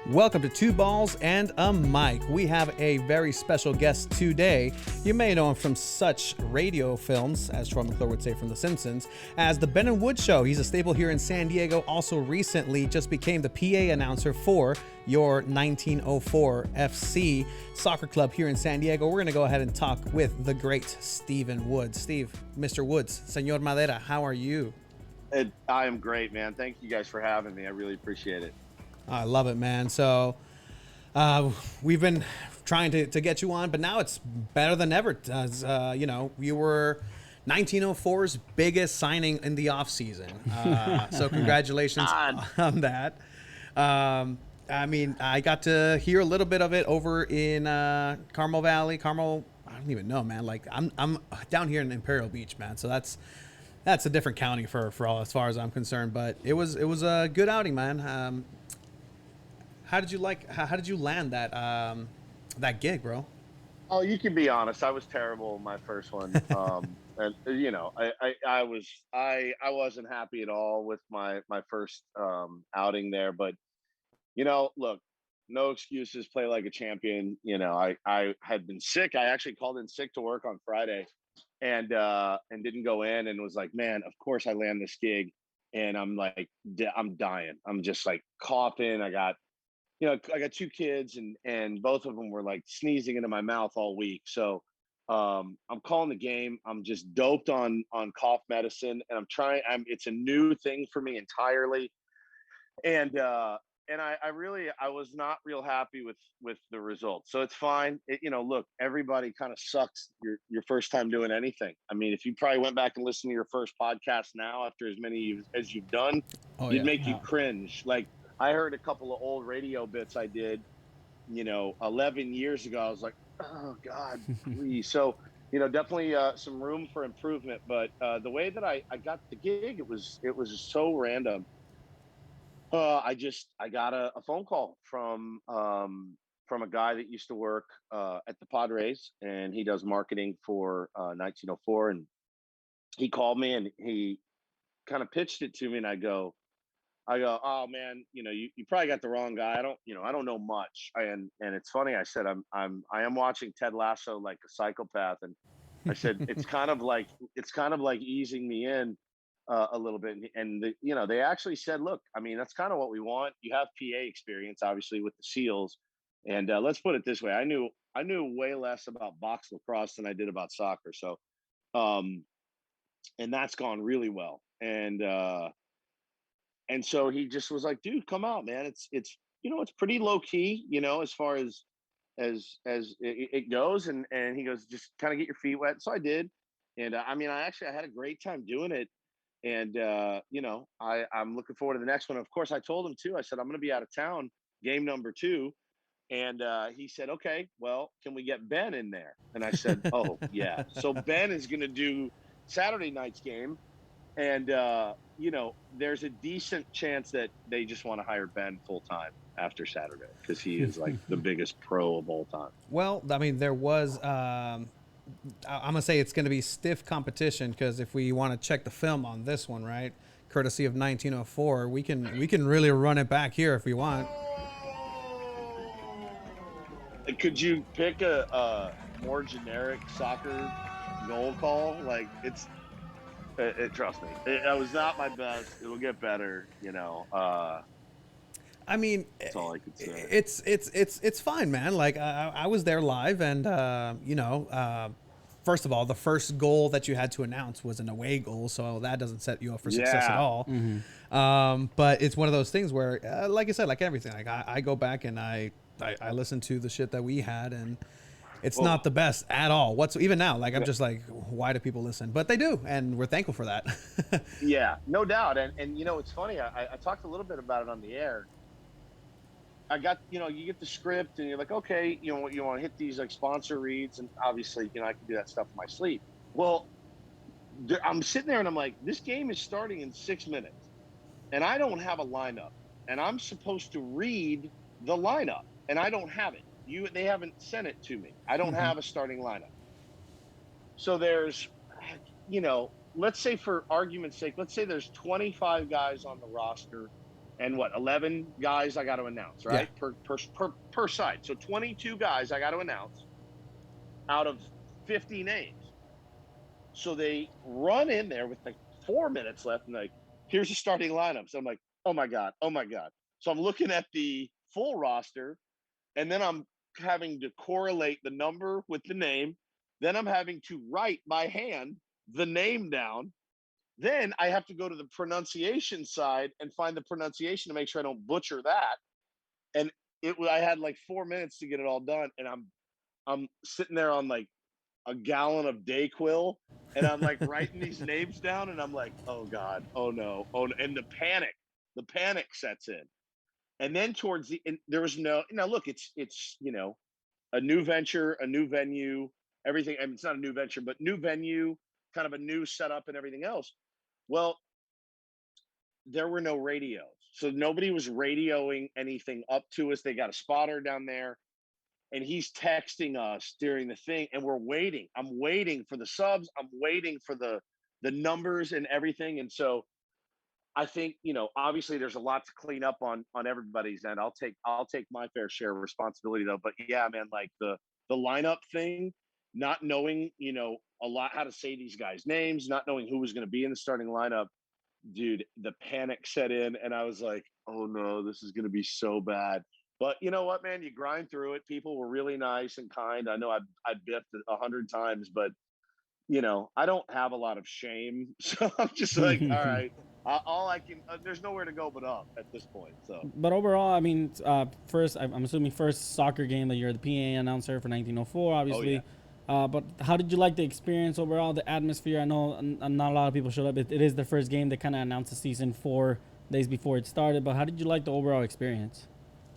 Welcome to Two Balls and a Mic. We have a very special guest today. You may know him from such radio films, as Troy McClure would say from The Simpsons, as The Ben and Wood Show. He's a staple here in San Diego. Also recently just became the PA announcer for your 1904 FC soccer club here in San Diego. We're going to go ahead and talk with the great Stephen Woods. Steve, Mr. Woods, Señor Madera, how are you? I am great, man. Thank you guys for having me. I really appreciate it. I love it, man. So we've been trying to get you on, but now it's better than ever. You were 1904's biggest signing in the offseason. So congratulations on that. I got to hear a little bit of it over in Carmel Valley. Carmel, I don't even know, man. Like I'm down here in Imperial Beach, man. So that's a different county for all as far as I'm concerned. But it was a good outing, man. How did you land that gig, bro? Oh, you can be honest. I was terrible in my first one. And I wasn't happy at all with my first outing there. But look, no excuses. Play like a champion. I had been sick. I actually called in sick to work on Friday, and didn't go in, and was like, man, of course I land this gig, and I'm like, I'm dying. I'm just like coughing. I got two kids, and both of them were like sneezing into my mouth all week. So I'm calling the game. I'm just doped on cough medicine, and it's a new thing for me entirely. And I was not real happy with the results. So it's fine. Look, everybody kind of sucks your first time doing anything. I mean, if you probably went back and listened to your first podcast now after as many as you've done, it'd make you cringe. Like, I heard a couple of old radio bits I did, 11 years ago. I was like, oh God, please. So, definitely some room for improvement. But the way that I got the gig, it was so random. I got a phone call from a guy that used to work at the Padres, and he does marketing for 1904. And he called me and he kind of pitched it to me, and I go, oh man, you probably got the wrong guy. I don't know much. And it's funny. I said, I am watching Ted Lasso like a psychopath. And I said, it's kind of like easing me in a little bit. And they actually said, look, I mean, that's kind of what we want. You have PA experience, obviously, with the SEALs. And let's put it this way. I knew way less about box lacrosse than I did about soccer. So, and that's gone really well. And so he just was like, dude, come out, man. It's pretty low key, as far as it goes. And he goes, just kind of get your feet wet. So I did. And I had a great time doing it. And, I'm looking forward to the next one. Of course, I told him too. I said, I'm going to be out of town game number 2. And he said, okay, well, can we get Ben in there? And I said, oh, yeah. So Ben is going to do Saturday night's game. And, there's a decent chance that they just want to hire Ben full time after Saturday, because he is like the biggest pro of all time. Well, I mean, there was, I'm going to say it's going to be stiff competition, because if we want to check the film on this one, right, courtesy of 1904, we can really run it back here if we want. Could you pick a more generic soccer goal call? Like, trust me, it was not my best. It will get better, I mean, that's all I could say. It's fine, man. Like, I was there live, and first of all, the first goal that you had to announce was an away goal, so that doesn't set you up for success at all. Mm-hmm. But it's one of those things where, like I said, like everything, like I go back and I listen to the shit that we had, and it's not the best at all. Even now, like, I'm just like, why do people listen? But they do, and we're thankful for that. Yeah, no doubt. And it's funny. I talked a little bit about it on the air. I got, you get the script, and you're like, okay, you want to hit these like sponsor reads, and obviously, I can do that stuff in my sleep. Well, I'm sitting there and I'm like, this game is starting in 6 minutes, and I don't have a lineup, and I'm supposed to read the lineup, and I don't have it. They haven't sent it to me. I don't have a starting lineup. So there's, let's say for argument's sake, let's say there's 25 guys on the roster and what 11 guys I got to announce, Yeah. right? Per side. So 22 guys I got to announce out of 50 names. So they run in there with like 4 minutes left and like, here's the starting lineup. So I'm like, oh my God, oh my God. So I'm looking at the full roster and then I'm having to correlate the number with the name. Then I'm having to write by hand the name down. Then I have to go to the pronunciation side and find the pronunciation to make sure I don't butcher that. And I had like 4 minutes to get it all done, and I'm sitting there on like a gallon of Dayquil, and I'm like writing these names down, and I'm like, oh God, oh no, oh no. And the panic sets in. And then towards the and there was no now look, it's a new venture, a new venue, everything. I mean, it's not a new venture, but new venue, kind of a new setup and everything else. Well, there were no radios. So nobody was radioing anything up to us. They got a spotter down there and he's texting us during the thing and we're waiting. I'm waiting for the subs. I'm waiting for the numbers and everything. And so I think, obviously there's a lot to clean up on everybody's end. I'll take my fair share of responsibility though. But yeah, man, like the lineup thing, not knowing, a lot how to say these guys' names, not knowing who was going to be in the starting lineup, dude, the panic set in and I was like, oh no, this is going to be so bad. But you know what, man, you grind through it. People were really nice and kind. I know I biffed it 100 times, but I don't have a lot of shame. So I'm just like, all right, all I can, there's nowhere to go but up at this point. So, But overall, I mean, first, I'm assuming first soccer game that you're the PA announcer for 1904, oh yeah. obviously. But how did you like the experience overall, the atmosphere? I know not a lot of people showed up. It is the first game. They kind of announced the season 4 days before it started. But how did you like the overall experience?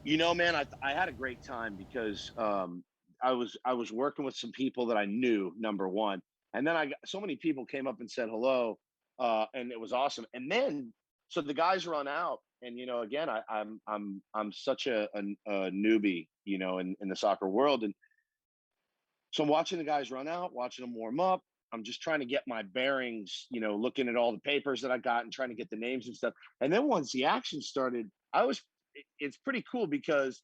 Man, I had a great time because I was working with some people that I knew, number one, and then I got so many people came up and said hello, and it was awesome. And then so the guys run out, and again, I'm such a newbie, in the soccer world, and so I'm watching the guys run out, watching them warm up. I'm just trying to get my bearings, looking at all the papers that I got and trying to get the names and stuff. And then once the action started, it's pretty cool because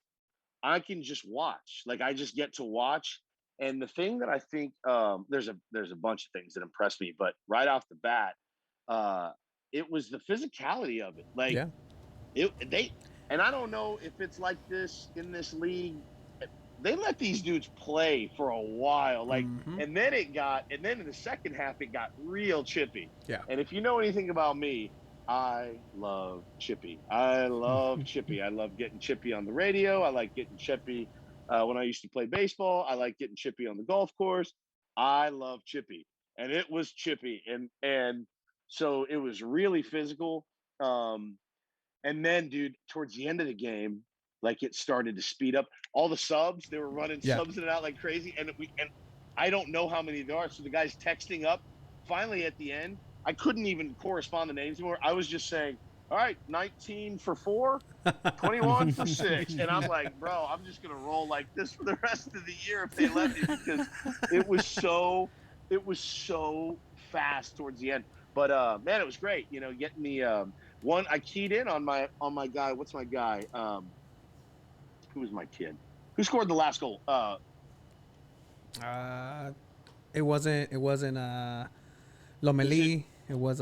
I can just watch. Like I just get to watch. And the thing that I think there's a bunch of things that impressed me, but right off the bat, uh, it was the physicality of it. Like Yeah. they and I don't know if it's like this in this league. They let these dudes play for a while, like, Hmm. and then in the second half it got real chippy. Yeah. And if you know anything about me, I love chippy. I love chippy. I love getting chippy on the radio. I like getting chippy when I used to play baseball. I like getting chippy on the golf course. I love chippy, and it was chippy, and so it was really physical. Um, and then, dude, towards the end of the game, like it started to speed up. All the subs, they were running Yeah. subs in and out like crazy. And I don't know how many there are. So the guy's texting up. Finally, at the end, I couldn't even correspond the names anymore. I was just saying, all right, 19 for 4, 21 for 6. And I'm like, bro, I'm just gonna roll like this for the rest of the year if they let me because it was so it was so fast towards the end. But man, it was great, getting the one I keyed in on my guy. What's my guy? Who was my kid? Who scored the last goal? Uh, it wasn't Was it Lomeli. It was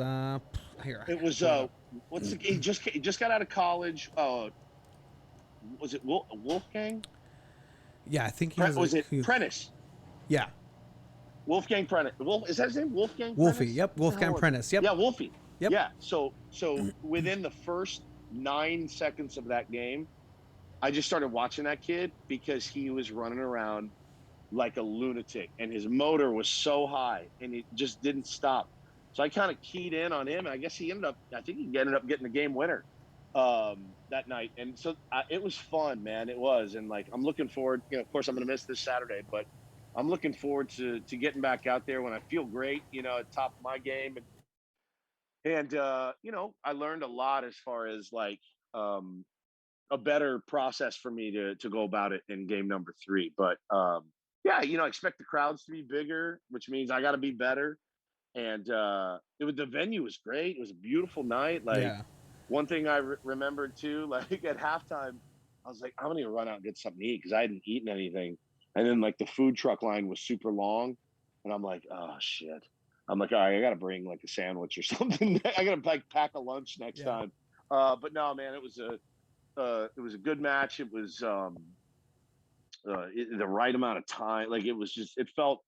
here. it was Pull it up. he just got out of college. Was it Wolfgang? Yeah, I think he was Was it he, Prentice? yeah, Wolfgang Prentice. Is that his name? Wolfgang Wolfie. Prentice? Yep, What the hell Wolfgang was it? Prentice. Yep. Yeah, Wolfie. Yep. Yeah. So within the first 9 seconds of that game, I just started watching that kid because he was running around like a lunatic and his motor was so high and it just didn't stop. So I kind of keyed in on him. And I think he ended up getting the game winner that night. And so it was fun, man. It was. And like, I'm looking forward, of course I'm going to miss this Saturday, but I'm looking forward to getting back out there when I feel great, at top of my game. And I learned a lot as far as like, a better process for me to go about it in game number 3. But yeah, I expect the crowds to be bigger, which means I got to be better. And the venue was great. It was a beautiful night. Like Yeah. one thing I remembered too, like at halftime, I was like, I'm gonna run out and get something to eat because I hadn't eaten anything. And then like the food truck line was super long, and I'm like, oh shit. I'm like, all right, I gotta bring like a sandwich or something. I gotta like pack a lunch next Yeah. time. But no, man, it was a good match. It was the right amount of time. Like it was just it felt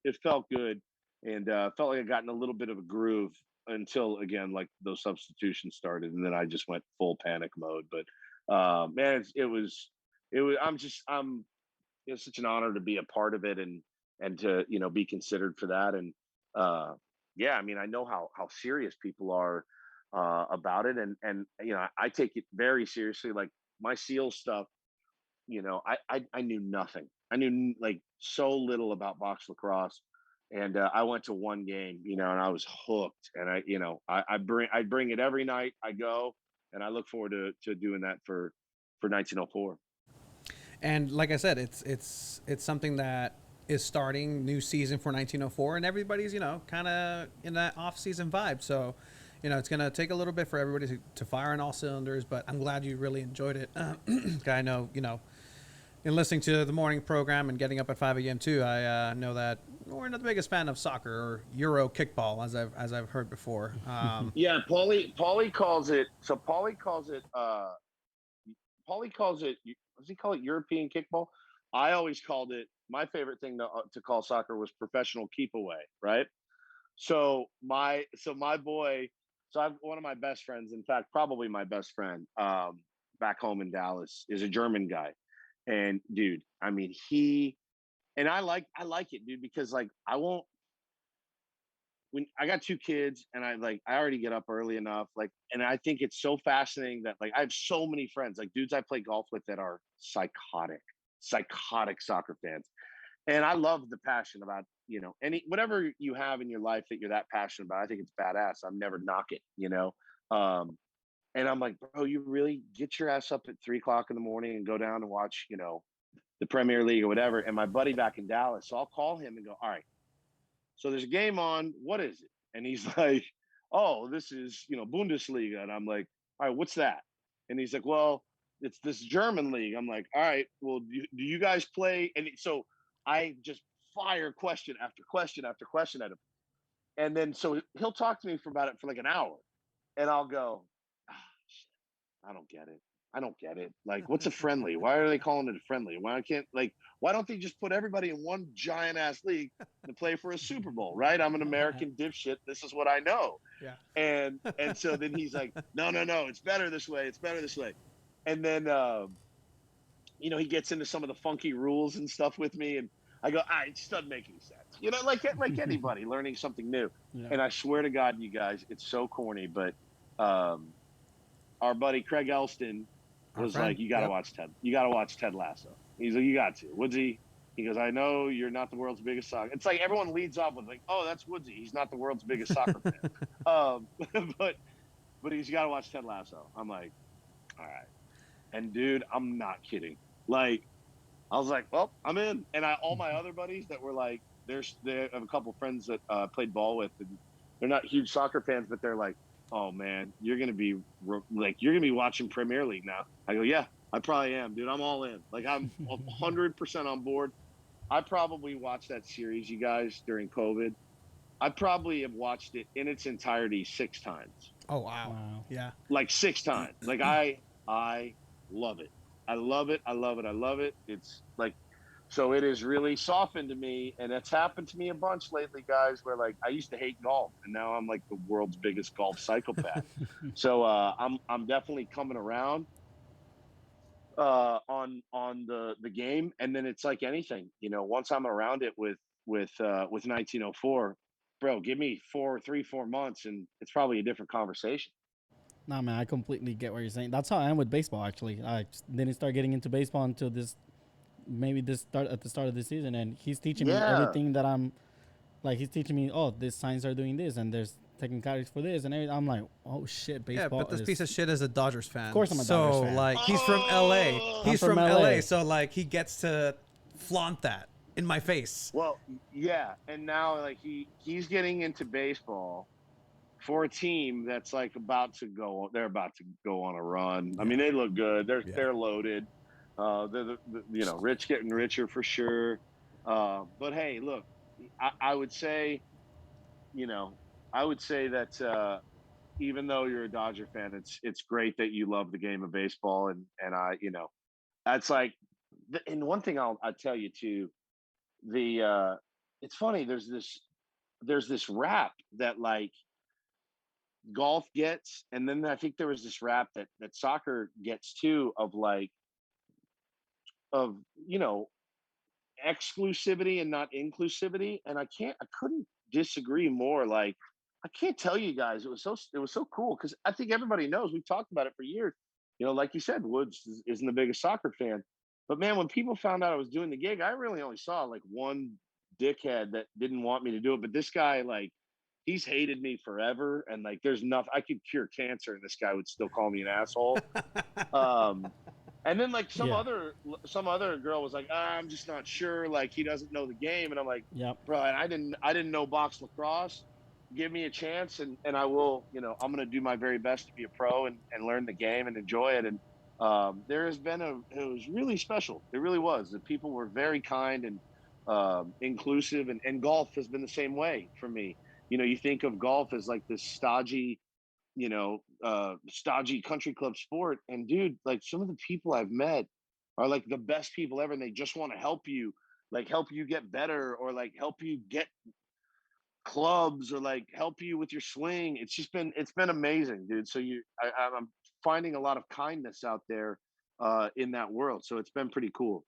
good, and felt like I got in a little bit of a groove until again like those substitutions started, and then I just went full panic mode. But man, it was I'm it's such an honor to be a part of it, and to be considered for that. And yeah, I mean, I know how serious people are about it, and I take it very seriously. Like my SEAL stuff, I knew nothing. I knew like so little about box lacrosse, and I went to one game, and I was hooked. And I bring it every night I go, and I look forward to doing that for 1904. And like I said, it's something that is starting new season for 1904, and everybody's kind of in that off-season vibe. So, it's gonna take a little bit for everybody to fire on all cylinders. But I'm glad you really enjoyed it. I know in listening to the morning program and getting up at 5 a.m. too, I know that we're not the biggest fan of soccer or Euro kickball, as I've heard before. Yeah, Paulie calls it. So Paulie calls it. Does he call it European kickball? I always called it. My favorite thing to call soccer was professional keep away. Right. So my boy. So I've one of my best friends. In fact, probably my best friend. Back home in Dallas is a German guy, and dude, I mean I like it, dude, because like I won't when I got two kids and I already get up early enough, like, and I think it's so fascinating that like I have so many friends, like dudes I play golf with that are psychotic soccer fans. And I love the passion about, any whatever you have in your life that you're that passionate about. I think it's badass. I've never knock it. Um, and I'm like, bro, you really get your ass up at 3 o'clock in the morning and go down and watch, the Premier League or whatever. And my buddy back in Dallas, so I'll call him and go, all right, so there's a game on. What is it? And he's like, oh, this is, Bundesliga. And I'm like, all right, what's that? And he's like, well, it's this German league. I'm like, all right, well, do you guys play? And so I just fire question after question after question at him. And then so he'll talk to me for like an hour. And I'll go, ah, shit, I don't get it. I don't get it. Like, what's a friendly? Why are they calling it a friendly? Why don't they just put everybody in one giant ass league to play for a Super Bowl, right? I'm an American dipshit. This is what I know. Yeah. And so then he's like, no, it's better this way. It's better this way. And then, he gets into some of the funky rules and stuff with me. And I go, it just doesn't make any sense. Like anybody learning something new. Yeah. And I swear to God, you guys, it's so corny, but our buddy Craig Elston was like, you got to watch Ted. You got to watch Ted Lasso. He's like, you got to. Woodsy, he goes, I know you're not the world's biggest soccer. It's like everyone leads off with like, oh, that's Woodsy. He's not the world's biggest soccer fan. But he's got to watch Ted Lasso. I'm like, all right. And dude, I'm not kidding. Like, I was like, well, I'm in. And all my other buddies that were like, they have a couple friends that played ball with, and they're not huge soccer fans, but they're like, oh man, you're gonna be watching Premier League now. I go, yeah, I probably am, dude. I'm all in. Like I'm 100% on board. I probably watched that series, you guys, during COVID. I probably have watched it in its entirety 6 times. Oh wow. Yeah. Like 6 times. Like I love it. I love it. I love it. I love it. It's like, so it is really softened to me, and it's happened to me a bunch lately, guys, where like I used to hate golf and now I'm like the world's biggest golf psychopath. So I'm definitely coming around on the game. And then it's like anything, once I'm around it with 1904, bro, give me 4 months and it's probably a different conversation. Nah, man, I completely get what you're saying. That's how I am with baseball, actually. I just didn't start getting into baseball until at the start of the season, and he's teaching me everything that I'm, like, he's teaching me, oh, these signs are doing this, and there's technicalities for this, and everything. I'm like, oh, shit, baseball. Yeah, but this piece of shit is a Dodgers fan. Of course I'm a Dodgers fan. So, like, he's from L.A. He's from LA. L.A., so, like, he gets to flaunt that in my face. Well, yeah, and now, like, he's getting into baseball. for a team that's like they're about to go on a run. I mean, Yeah. they look good. Yeah. They're loaded. Rich getting richer for sure. But hey, look, I would say, you know, I would say that even though you're a Dodger fan, it's great that you love the game of baseball, and that's like, and one thing I tell you too, the it's funny. There's this rap that like golf gets, and then I think there was this rap that soccer gets too, of like of exclusivity and not inclusivity. And I couldn't disagree more. Like, I can't tell you guys, it was so cool because I think everybody knows, we've talked about it for years. Like you said, Woods isn't the biggest soccer fan, but man, when people found out I was doing the gig, I really only saw like one dickhead that didn't want me to do it. But this guy, like, he's hated me forever, and like, there's nothing, I could cure cancer and this guy would still call me an asshole. um and then like some Yeah. other some other girl was like, I'm just not sure. Like, he doesn't know the game, and I'm like, Yep. bro, I didn't know box lacrosse. Give me a chance, and I will. I'm going to do my very best to be a pro and learn the game and enjoy it. And it was really special. It really was. The people were very kind and inclusive, and golf has been the same way for me. You think of golf as like this stodgy country club sport. And dude, like, some of the people I've met are like the best people ever, and they just want to help you, like help you get better, or like help you get clubs, or like help you with your swing. It's been amazing, dude. So I'm finding a lot of kindness out there in that world. So it's been pretty cool.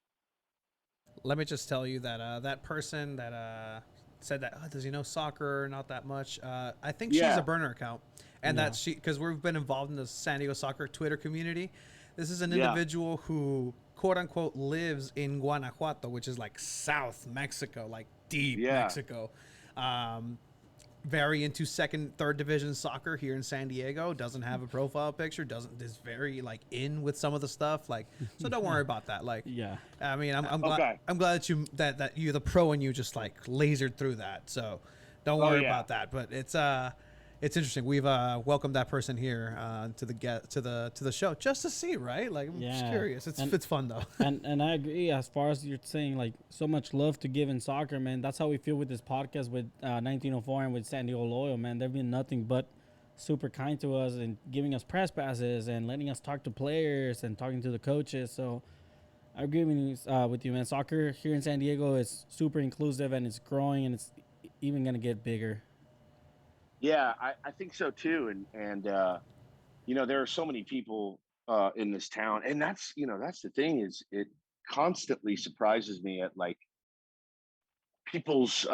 Let me just tell you that that person that said that, does he know soccer? Not that much. I think she's a Yeah. burner account, and Yeah. that's she, because we've been involved in the San Diego soccer Twitter community. This is an Yeah. individual who, quote unquote, lives in Guanajuato, which is like South Mexico, like deep Yeah. Mexico. Um, very into second, third division soccer here in San Diego. Doesn't have a profile picture. Doesn't is very like in with some of the stuff. Like, so don't worry about that. Like, Yeah. I mean, I'm glad Okay. I'm glad that you're the pro and you just like lasered through that. So don't Oh worry yeah. about that. But it's interesting. We've welcomed that person here to the show just to see, right? Like, I'm just Yeah. curious. And It's fun though. and I agree. As far as you're saying, like, so much love to give in soccer, man. That's how we feel with this podcast with 1904 and with San Diego Loyal, man. They've been nothing but super kind to us and giving us press passes and letting us talk to players and talking to the coaches. So I agree with you, man. Soccer here in San Diego is super inclusive and it's growing and it's even gonna get bigger. Yeah, I think so too. And there are so many people in this town, and that's the thing, is it constantly surprises me at like people's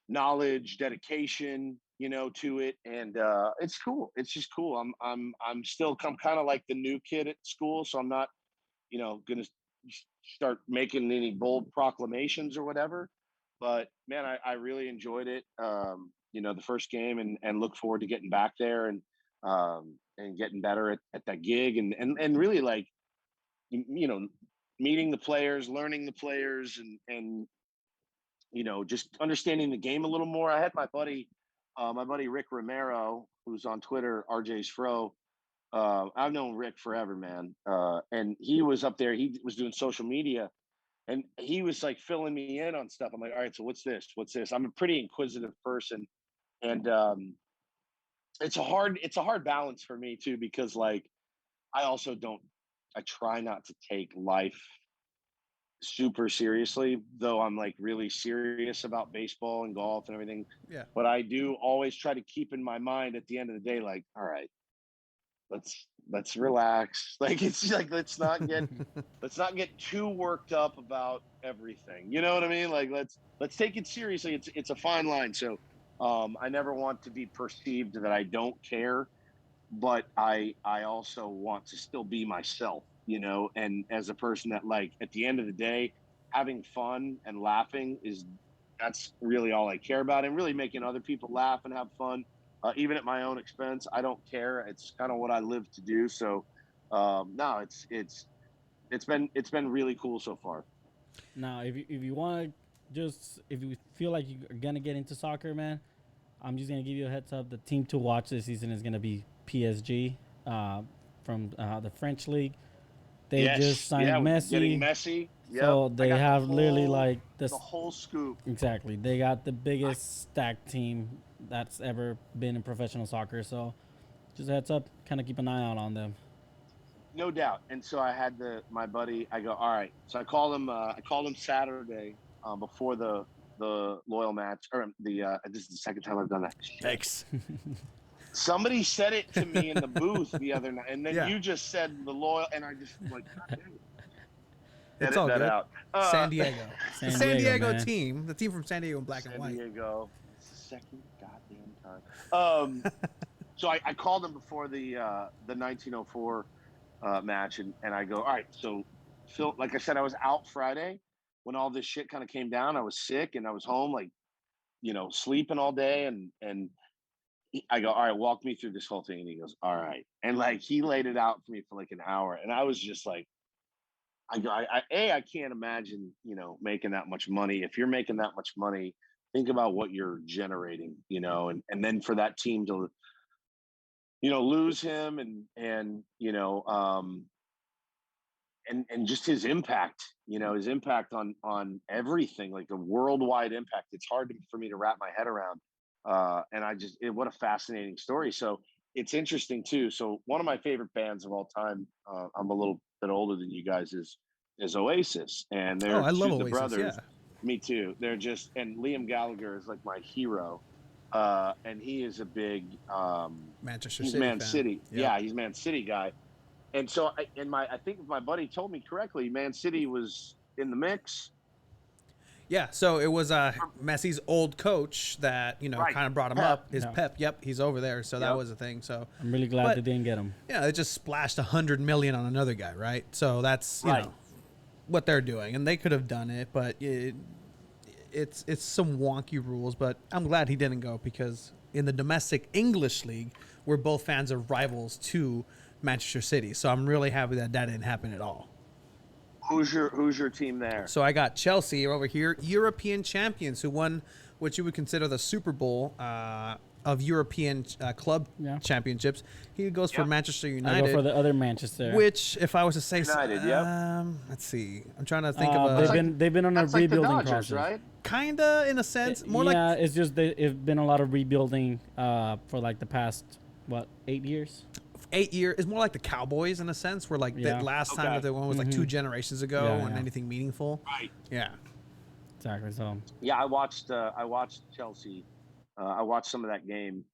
knowledge, dedication, to it. And it's cool. It's just cool. I'm kind of like the new kid at school, so I'm not gonna start making any bold proclamations or whatever. But man, I really enjoyed it. The first game, and look forward to getting back there, and getting better at that gig, and really like you know meeting the players, learning the players, and just understanding the game a little more. I had my buddy Rick Romero, who's on Twitter, RJ's Fro. I've known Rick forever, man. And he was up there. He was doing social media, and he was like filling me in on stuff. I'm like, all right, so what's this? What's this? I'm a pretty inquisitive person, and it's a hard balance for me too, because like I also don't. I try not to take life super seriously, though I'm like really serious about baseball and golf and everything. Yeah. But I do always try to keep in my mind at the end of the day, like, all right, let's relax. Like, it's like, let's not get too worked up about everything. You know what I mean? Like, let's take it seriously. It's a fine line. So I never want to be perceived that I don't care, but I also want to still be myself, and as a person that, like, at the end of the day, having fun and laughing is that's really all I care about, and really making other people laugh and have fun, even at my own expense. I don't care. It's kind of what I live to do. So no, it's been really cool so far. Now, if you want to just if you feel like you're gonna get into soccer, man, I'm just gonna give you a heads up. The team to watch this season is gonna be PSG from the French league. They Yes, just signed yeah, getting Messi, Messi. Yep, so I they got have literally like the this. whole scoop. Exactly, they got the biggest stacked team that's ever been in professional soccer. So just a heads up, kind of keep an eye out on them. No doubt. And so I had my buddy. I go, all right. So I called him. I called him Saturday before the loyal match, or the. This is the second time I've done that. Shit. Thanks. Somebody said it to me in the booth the other night, and then Yeah. you just said the loyal, and I just like, God damn it. It's Edit all that good. out. San Diego. San The San Diego, Diego man. team. The team from San Diego in black and San white. Diego. It's the second goddamn time. So I called him before the 1904 match, and I go, all right. So Phil, like I said, I was out Friday when all this shit kind of came down. I was sick, and I was home, like, sleeping all day, and I go, all right, walk me through this whole thing. And he goes, all right. And like, he laid it out for me for like an hour. And I was just like, I can't imagine, making that much money. If you're making that much money, think about what you're generating, and then for that team to, lose him and just his impact, his impact on everything, like a worldwide impact. It's hard for me to wrap my head around. And what a fascinating story. So it's interesting too. So one of my favorite bands of all time, I'm a little bit older than you guys, is Oasis, and they're I love the Oasis, brothers. yeah. Me too. And Liam Gallagher is like my hero, and he is a big Manchester he's City Man fan. City. Yep. Yeah, he's Man City guy. And so I think if my buddy told me correctly, Man City was in the mix. Yeah, so it was Messi's old coach that Right. kind of brought him Pep. up. His Yeah. Pep, yep, he's over there. So that Yep. was a thing. So I'm really glad But- they didn't get him. yeah, they just splashed $100 million on another guy, right? So that's Right. what they're doing, and they could have done it, but it's some wonky rules. But I'm glad he didn't go, because in the domestic English league, we're both fans of rivals to Manchester City. So I'm really happy that didn't happen at all. Who's your team there? So I got Chelsea over here, European champions, who won what you would consider the Super Bowl of European club Yeah. championships. He goes for Yep. Manchester I go United. for the other Manchester. Which, if I was to say, United, yep. Let's see. I'm trying to think of they've been on a That's like the rebuilding Dodgers, process, right? kinda in a sense, more yeah, like it's just it's been a lot of rebuilding for like the past 8 years. 8 years. It's more like the Cowboys in a sense, where like Yeah. the last time Okay. that they won was like 2 generations ago, Yeah, and yeah. anything meaningful. Right. Yeah. Exactly. So Yeah, I watched Chelsea. I watched some of that game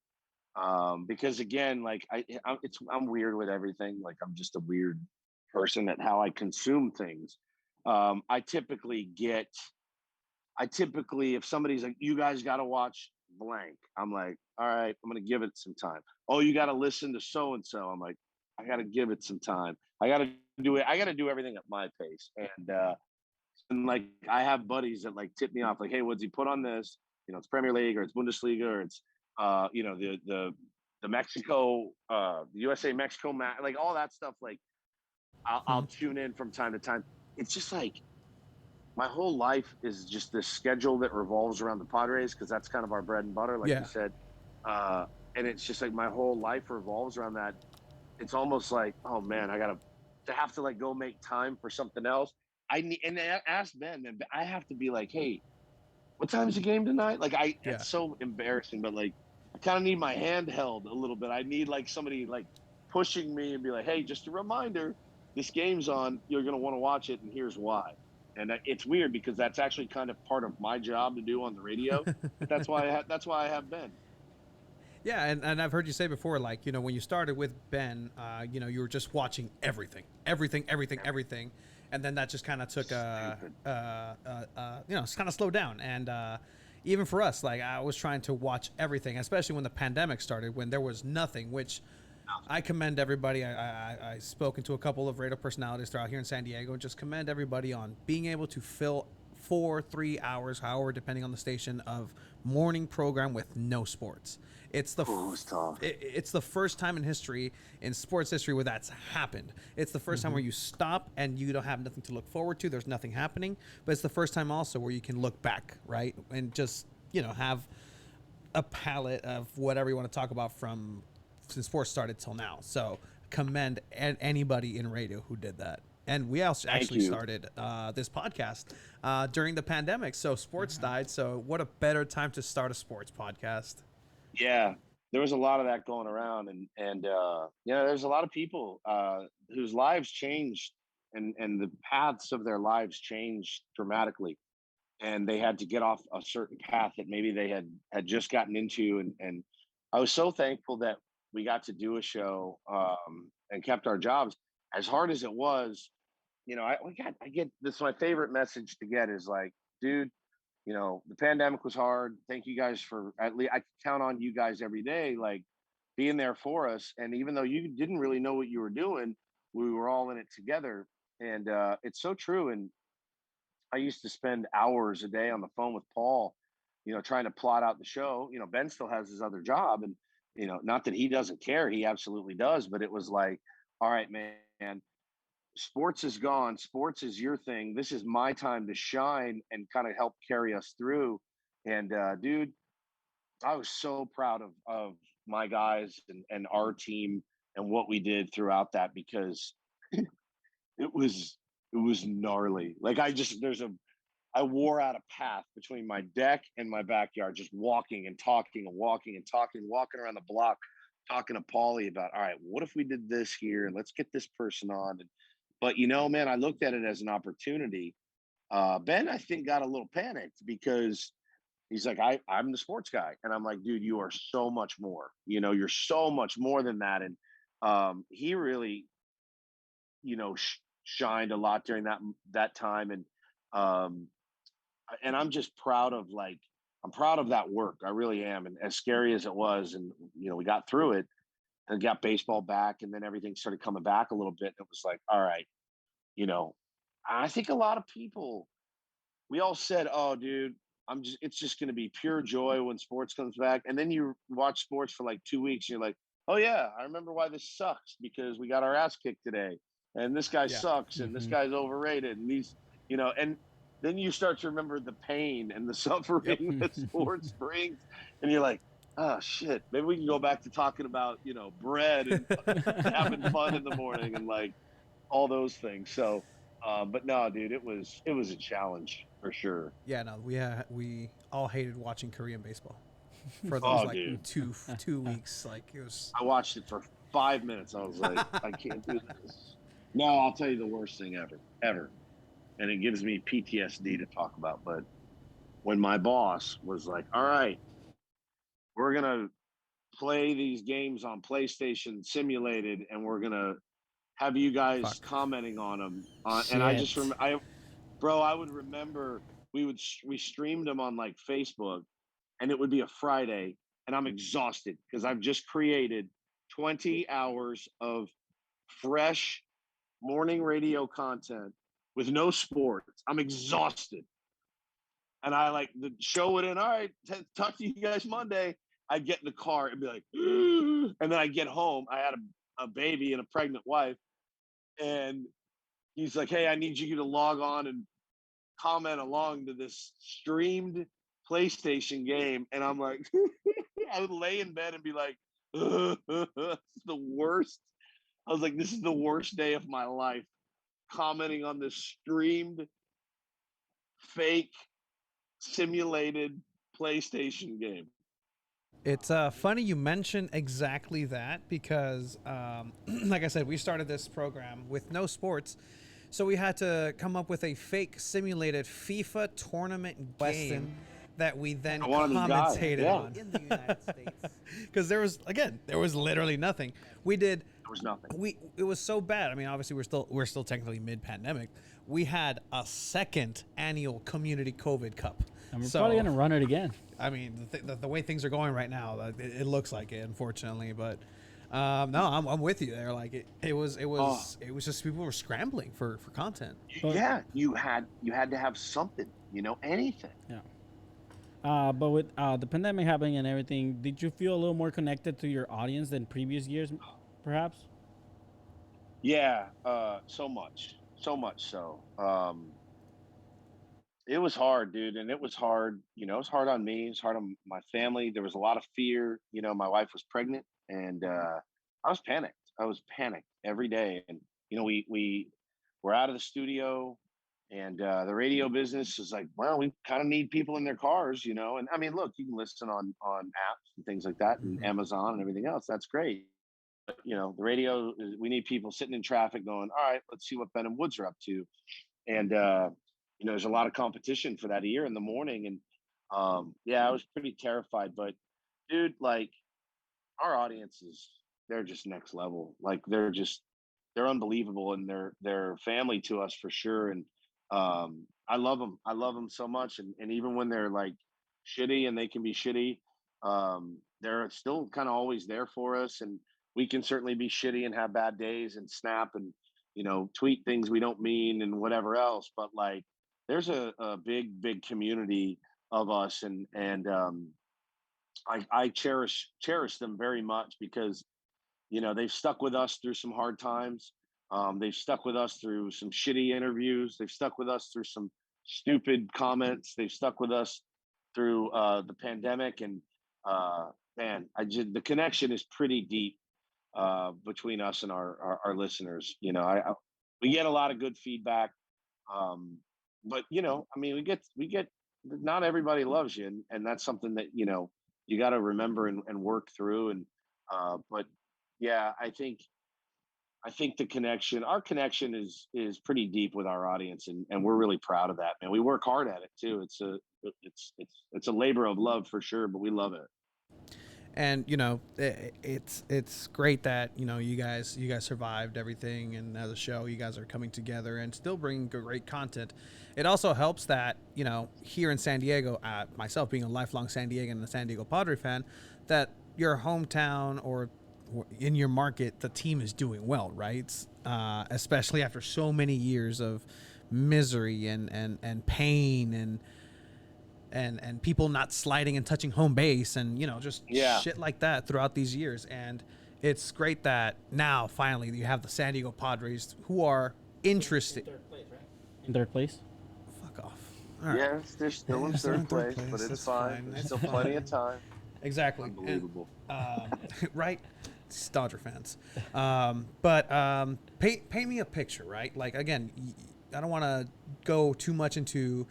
because again, like I'm weird with everything. Like I'm just a weird person at how I consume things. I typically, if somebody's like, you guys got to watch blank, I'm like, all right, I'm gonna give it some time. Oh, you got to listen to so and so. I'm like, I got to give it some time. I got to do it. I got to do everything at my pace. And like I have buddies that like tip me off, like, hey, Woodsy, put on this. It's Premier League or it's Bundesliga or it's the Mexico, the USA Mexico match, like all that stuff. Like I'll tune in from time to time. It's just like my whole life is just this schedule that revolves around the Padres, because that's kind of our bread and butter, like Yeah. you said. And it's just like my whole life revolves around that. It's almost like, oh man, I have to like go make time for something else. I asked Ben, and I have to be like, hey, what time's the game tonight? Like it's so embarrassing, but like I kind of need my hand held a little bit. I need like somebody like pushing me and be like, hey, just a reminder, this game's on. You're gonna want to watch it, and here's why. And it's weird because that's actually kind of part of my job to do on the radio. That's why I have Ben. Yeah, and I've heard you say before, like, when you started with Ben, you were just watching everything, and then that just kind of took it's kind of slowed down. And even for us, like, I was trying to watch everything, especially when the pandemic started, when there was nothing, which I commend everybody. I've spoken to a couple of radio personalities throughout here in San Diego, and just commend everybody on being able to fill 3 hours, however, depending on the station, of morning program with no sports. It's the it's the first time in history, in sports history, where that's happened. It's the first time where you stop and you don't have nothing to look forward to. There's nothing happening, but it's the first time also where you can look back, right, and just have a palette of whatever you want to talk about from since sports started till now. So commend anybody in radio who did that. And we also Thank actually you. started this podcast during the pandemic. So sports died. So what a better time to start a sports podcast. Yeah, there was a lot of that going around, and there's a lot of people whose lives changed, and the paths of their lives changed dramatically, and they had to get off a certain path that maybe they had just gotten into, and I was so thankful that we got to do a show and kept our jobs as hard as it was. I get this. My favorite message to get is like, dude, the pandemic was hard. Thank you guys for at least I could count on you guys every day, like being there for us. And even though you didn't really know what you were doing, we were all in it together. And it's so true. And I used to spend hours a day on the phone with Paul, trying to plot out the show. Ben still has his other job, and not that he doesn't care, he absolutely does. But it was like, all right, man, sports is gone. Sports is your thing. This is my time to shine and kind of help carry us through. And dude, I was so proud of my guys and our team and what we did throughout that, because it was it was gnarly. Like I wore out a path between my deck and my backyard, just walking and talking and walking and talking, walking around the block, talking to Paulie about, all right, what if we did this here? And let's get this person on. But man, I looked at it as an opportunity. Ben, I think, got a little panicked because he's like, I'm the sports guy. And I'm like, dude, you are so much more. You're so much more than that. And he really, shined a lot during that time. And I'm just proud of I'm proud of that work. I really am. And as scary as it was, and we got through it and got baseball back, and then everything started coming back a little bit. And it was like, all right, I think a lot of people, we all said, oh, dude, it's just going to be pure joy when sports comes back. And then you watch sports for like 2 weeks, and you're like, oh yeah, I remember why this sucks, because we got our ass kicked today, and this guy sucks, and this guy's overrated, and and then you start to remember the pain and the suffering that sports brings, and you're like, oh shit, maybe we can go back to talking about bread and having fun in the morning and like all those things. So, but no, dude, it was a challenge for sure. Yeah, no, we all hated watching Korean baseball for those Oh, like dude. 2 weeks. Like it was. I watched it for 5 minutes. I was like, I can't do this. No, I'll tell you the worst thing ever. And it gives me PTSD to talk about. But when my boss was like, all right, we're going to play these games on PlayStation simulated, and we're going to have you guys commenting on them. And I just remember, I would remember we streamed them on like Facebook, and it would be a Friday, and I'm exhausted because I've just created 20 hours of fresh morning radio content with no sports. I'm exhausted. And I like the show would end. All right, talk to you guys Monday. I'd get in the car and be like, and then I get home. I had a baby and a pregnant wife. And he's like, hey, I need you to log on and comment along to this streamed PlayStation game. And I'm like, I would lay in bed and be like, this is the worst. I was like, this is the worst day of my life, commenting on this streamed, fake, simulated PlayStation game. It's funny you mention exactly that because, like I said, we started this program with no sports, so we had to come up with a fake simulated FIFA tournament game that we then commentated on in the United States. Because there was literally nothing. There was nothing. It was so bad. I mean, obviously we're still technically mid-pandemic. We had a second annual community COVID Cup. And we're probably gonna run it again. I mean, the way things are going right now, it looks like it, unfortunately. But no, I'm with you there. Like it was just people were scrambling for content. Yeah, you had to have something, anything. Yeah. But with the pandemic happening and everything, did you feel a little more connected to your audience than previous years, perhaps? Yeah, so much so. It was hard, dude, and it was hard. It was hard on me. It was hard on my family. There was a lot of fear. My wife was pregnant, and I was panicked. I was panicked every day. And we were out of the studio, and the radio business is like, well, we kind of need people in their cars, And I mean, look, you can listen on apps and things like that, and Hmm. Amazon and everything else. That's great. But the radio, we need people sitting in traffic, going, all right, let's see what Ben and Woods are up to. And there's a lot of competition for that ear in the morning. And yeah, I was pretty terrified. But dude, like, our audiences, they're just next level. Like, they're unbelievable, and they're family to us for sure. And I love them. I love them so much. And even when they're like shitty, and they can be shitty, they're still kind of always there for us. And we can certainly be shitty and have bad days and snap and tweet things we don't mean and whatever else. But like, there's a big community of us. And I cherish them very much, because they've stuck with us through some hard times. They've stuck with us through some shitty interviews. They've stuck with us through some stupid comments. They've stuck with us through the pandemic. And man, the connection is pretty deep between us and our listeners. We get a lot of good feedback, but I mean, we get not everybody loves you, and that's something that you got to remember and work through. And but yeah, I think our connection is pretty deep with our audience, and we're really proud of that, man. We work hard at it too. It's a labor of love for sure, but we love it. And it's great that you guys survived everything, and as a show you guys are coming together and still bringing great content. It also helps that here in San Diego, myself being a lifelong San Diegan and a San Diego Padre fan, that your hometown or in your market the team is doing well, right? Especially after so many years of misery and pain and people not sliding and touching home base, and just Yeah. shit like that throughout these years. And it's great that now finally you have the San Diego Padres who are interested. In third place. Fuck off. All right. Yes, they're still in Yes, they're in third third place, but place. it's That's fine. fine. There's That's still plenty of fine. time. Exactly. And Unbelievable. right, it's Dodger fans. But paint me a picture, right? Like, again, I don't want to go too much into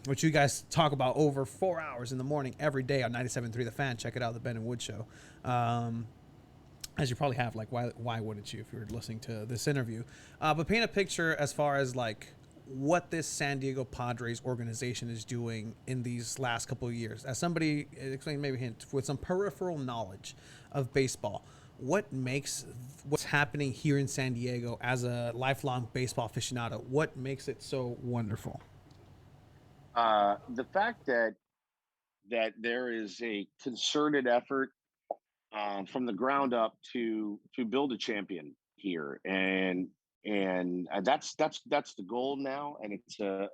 which you guys talk about over 4 hours in the morning every day on 97.3 The Fan. Check it out, the Ben and Wood Show. As you probably have, like, why wouldn't you if you were listening to this interview? But paint a picture as far as like what this San Diego Padres organization is doing in these last couple of years. As somebody, explain maybe hint with some peripheral knowledge of baseball, what makes what's happening here in San Diego as a lifelong baseball aficionado, what makes it so wonderful? The fact that there is a concerted effort from the ground up to build a champion here. And that's the goal now. And it's a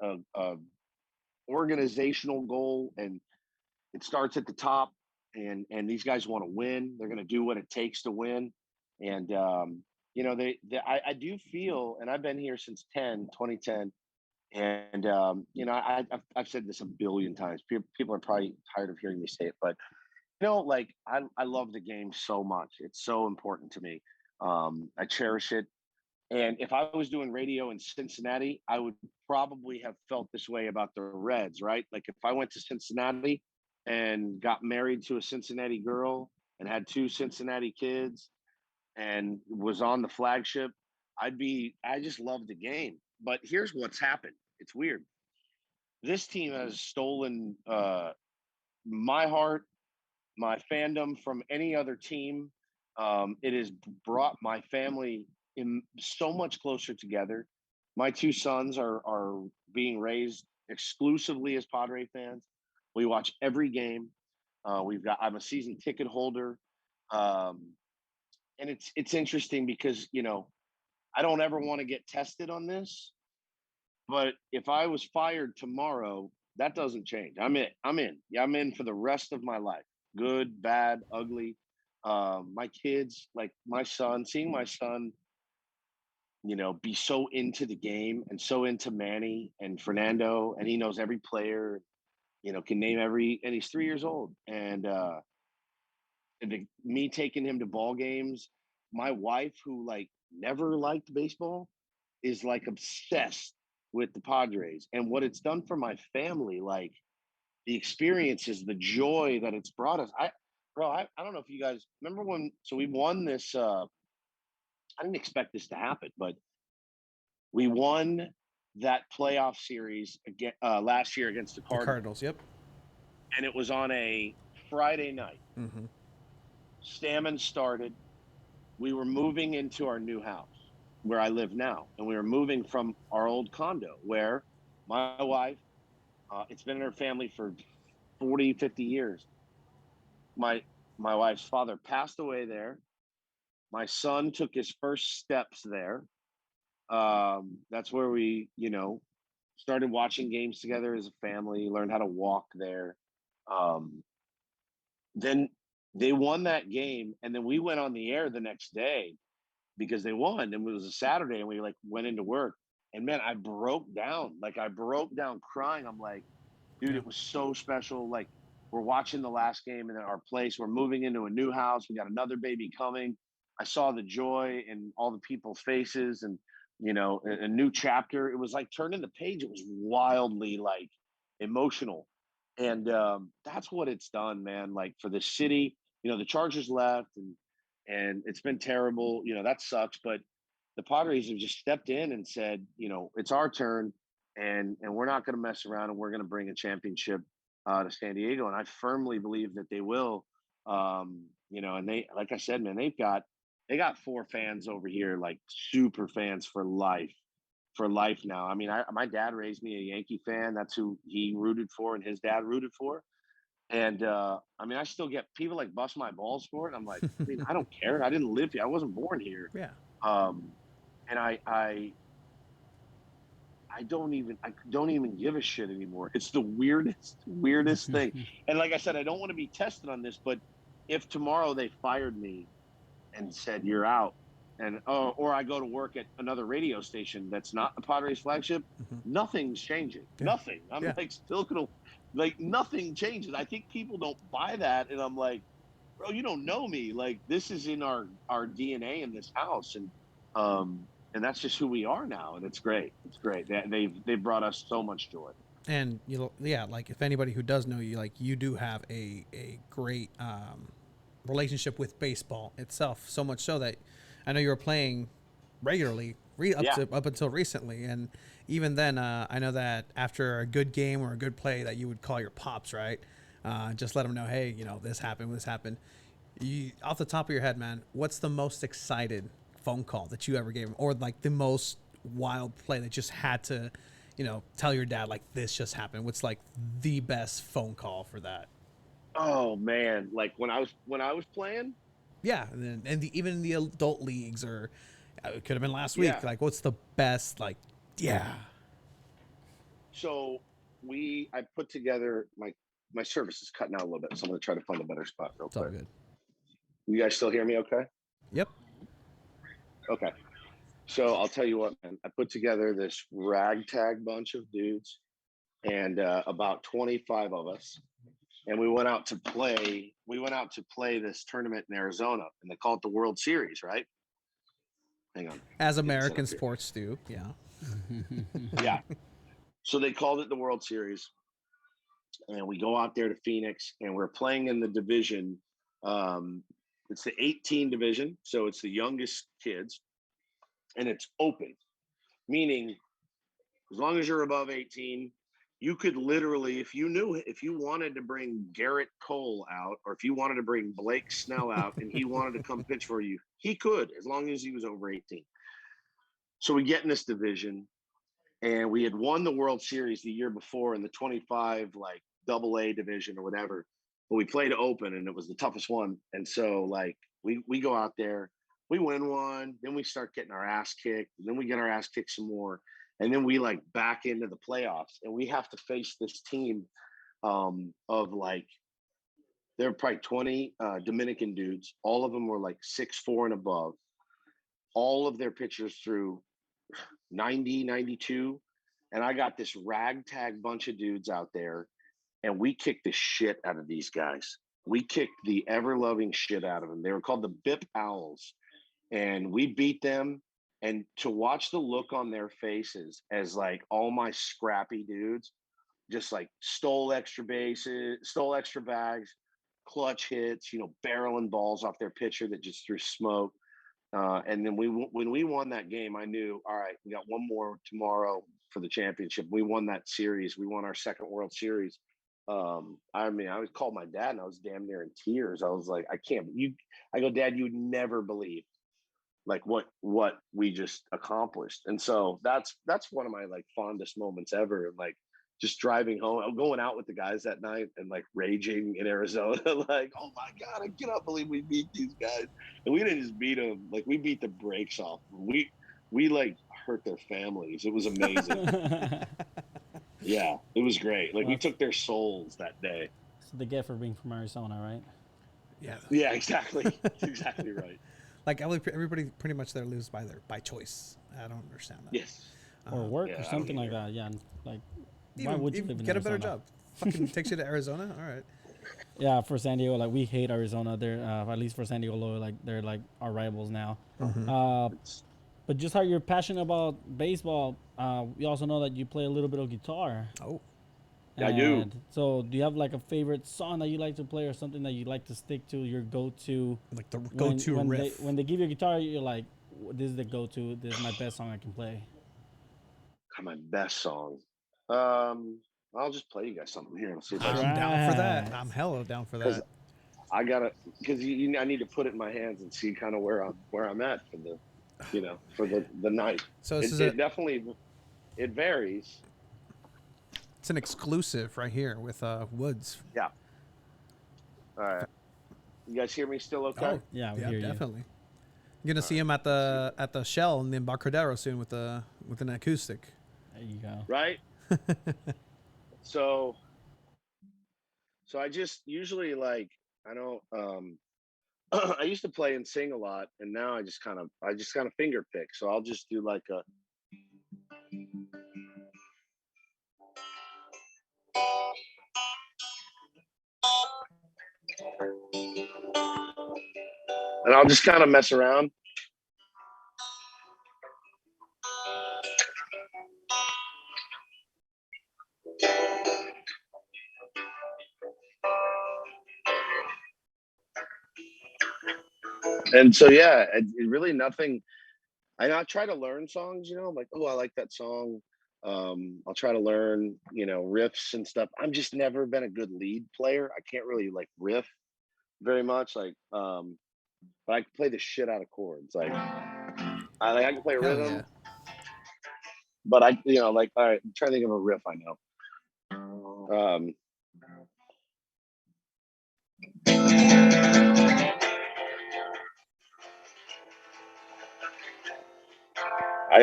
organizational goal, and it starts at the top. And these guys want to win. They're going to do what it takes to win. And I do feel, and I've been here since 2010. And I've said this a billion times. People are probably tired of hearing me say it, but like, I love the game so much. It's so important to me. I cherish it. And if I was doing radio in Cincinnati, I would probably have felt this way about the Reds, right? Like, if I went to Cincinnati and got married to a Cincinnati girl and had two Cincinnati kids and was on the flagship, I just love the game. But here's what's happened. It's weird. This team has stolen my heart, my fandom from any other team. It has brought my family in so much closer together. My two sons are being raised exclusively as Padre fans. We watch every game. I'm a season ticket holder, um, and it's interesting because I don't ever want to get tested on this, but if I was fired tomorrow, that doesn't change. I'm in. I'm in. Yeah, I'm in for the rest of my life. Good, bad, ugly. My kids, like my son, seeing my son be so into the game and so into Manny and Fernando, and he knows every player, can name and he's 3 years old. And me taking him to ball games, my wife, who like never liked baseball, is like obsessed with the Padres and what it's done for my family. Like the experiences, the joy that it's brought us. I don't know if you guys remember so we won this. I didn't expect this to happen, but we won that playoff series again last year against the The Cardinals, Cardinals. Yep. and it was on a Friday night. Mm-hmm. Stammen started. We were moving into our new house where I live now, and we were moving from our old condo where my wife, it's been in her family for 40, 50 years. My wife's father passed away there. My son took his first steps there. That's where we, started watching games together as a family, learned how to walk there. Um, then they won that game, and then we went on the air the next day because they won, and it was a Saturday, and we like went into work. And man, I broke down. Like I broke down crying. I'm like, dude, Yeah. it was so special. Like we're watching the last game in our place. We're moving into a new house. We got another baby coming. I saw the joy in all the people's faces, and a new chapter. It was like turning the page. It was wildly like emotional, and that's what it's done, man. Like for the city, the Chargers left, and it's been terrible. That sucks, but the Padres have just stepped in and said, it's our turn, and we're not going to mess around, and we're going to bring a championship to San Diego, and I firmly believe that they will. And they, like I said, man, they got four fans over here, like super fans for life now. I mean, my dad raised me a Yankee fan. That's who he rooted for, and his dad rooted for. And I mean, I still get people like bust my balls for it. I'm like, I mean, I don't care. I didn't live here. I wasn't born here. Yeah. Um, and I don't even give a shit anymore. It's the weirdest thing. And like I said, I don't want to be tested on this, but if tomorrow they fired me and said you're out, and or I go to work at another radio station that's not the Padres flagship, Mm-hmm. nothing's changing. Yeah. Nothing. I'm Yeah. like still gonna like nothing changes. I think people don't buy that, and I'm like, bro, you don't know me. Like this is in our DNA in this house, and that's just who we are now, and it's great. It's great. They've brought us so much joy. And yeah, like if anybody who does know you, like you do have a great relationship with baseball itself. So much so that I know you were playing regularly Yeah. up until recently, and even then, I know that after a good game or a good play, that you would call your pops, right? Just let them know, hey, this happened, this happened. You, off the top of your head, man, what's the most excited phone call that you ever gave him, or like the most wild play that just had to, tell your dad like this just happened? What's like the best phone call for that? Oh man, like when I was playing. Yeah, and then even in the adult leagues, or it could have been last week. Yeah. Like, what's the best? Like, yeah, So I put together my service is cutting out a little bit, so I'm gonna try to find a better spot real it's all quick. good. You guys still hear me? Okay. Yep. Okay. So I'll tell you what, man. I put together this ragtag bunch of dudes and about 25 of us, and we went out to play. We went out to play this tournament in Arizona, and they call it the World Series, right? Hang on. As Get this set American up here. sports do, yeah. Yeah. So they called it the World Series, and we go out there to Phoenix, and we're playing in the division. Um, it's the 18 division, so it's the youngest kids, and it's open, meaning as long as you're above 18, you could literally, if you wanted to bring Garrett Cole out, or if you wanted to bring Blake Snell out and he wanted to come pitch for you, he could, as long as he was over 18. So we get in this division, and we had won the World Series the year before in the 25 like double A division or whatever. But we played open, and it was the toughest one. And so like we go out there, we win one, then we start getting our ass kicked, and then we get our ass kicked some more, and then we like back into the playoffs, and we have to face this team of like they're probably 20 Dominican dudes. All of them were like 6'4" and above. All of their pitchers threw 90, 92, and I got this ragtag bunch of dudes out there, and we kicked the shit out of these guys. We kicked the ever loving shit out of them. They were called the Bip Owls, and we beat them. And to watch the look on their faces as like all my scrappy dudes just like stole extra bases, stole extra bags, clutch hits, barreling balls off their pitcher that just threw smoke. And then when we won that game, I knew, all right, we got one more tomorrow for the championship. We won that series. We won our second World Series. I mean, I was called my dad, and I was damn near in tears. I was like, I can't. I go, Dad, you would never believe like what we just accomplished. And so that's one of my like fondest moments ever. And like just driving home, going out with the guys that night and like raging in Arizona, like, oh my God, I cannot believe we beat these guys. And we didn't just beat them, like we beat the brakes off. We like hurt their families. It was amazing. Yeah, it was great. Like we took their souls that day. That's what they get for being from Arizona, right? Yeah, exactly. That's exactly right. Like everybody pretty much there lives by choice. I don't understand that. Yes. Or work or something like that. Yeah, like why would you live in get Arizona? a better job? Fucking takes you to Arizona. All right. Yeah, for San Diego, like we hate Arizona. They're at least for San Diego, like they're like our rivals now. But just how you're passionate about baseball, we also know that you play a little bit of guitar. Oh. Yeah, I do. So, do you have like a favorite song that you like to play, or something that you like to stick to? Your go-to, like the go-to riff. When they give you a guitar, you're like, "This is the go-to. This is my best song I can play." My best song. I'll just play you guys something here. Let's see if I'm down for that. I'm hella down for that. I gotta, because I need to put it in my hands and see kind of where I'm at for the, for the night. So it definitely varies. It's an exclusive right here with Woods. Yeah. All right. You guys hear me still okay? Oh, yeah, we hear you. Definitely. You're gonna see him at the Shell in the Embarcadero soon with an acoustic. There you go. Right. So I just usually like I don't I used to play and sing a lot, and now I just kind of finger pick. So I'll just do like a and I'll just kind of mess around. And so, yeah, it really nothing. I try to learn songs, I'm like, oh, I like that song. I'll try to learn, riffs and stuff. I'm just never been a good lead player. I can't really like riff very much. Like, but I can play the shit out of chords. Like, I can play rhythm. Yeah. But all right, I'm trying to think of a riff I know.